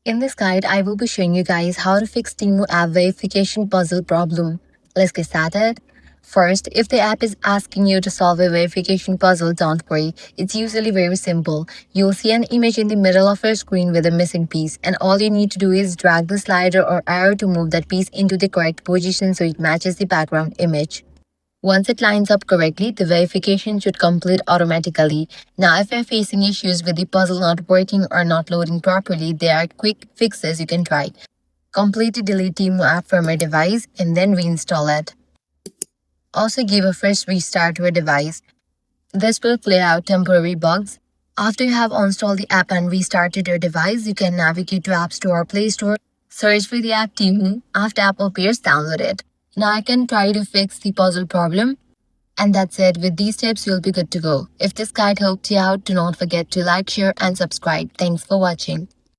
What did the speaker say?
In this guide, I will be showing you guys how to fix Temu app verification puzzle problem. Let's get started. First, if the app is asking you to solve a verification puzzle, don't worry. It's usually very simple. You'll see an image in the middle of your screen with a missing piece, and all you need to do is drag the slider or arrow to move that piece into the correct position so it matches the background image. Once it lines up correctly, the verification should complete automatically. Now, if you're facing issues with the puzzle not working or not loading properly, there are quick fixes you can try. Completely delete Temu app from your device and then reinstall it. Also, give a fresh restart to your device. This will clear out temporary bugs. After you have installed the app and restarted your device, you can navigate to App Store or Play Store, search for the app Temu. After app appears, download it. Now I can try to fix the puzzle problem. And that's it. With these tips, you'll be good to go. If this guide helped you out, do not forget to like, share, and subscribe. Thanks for watching.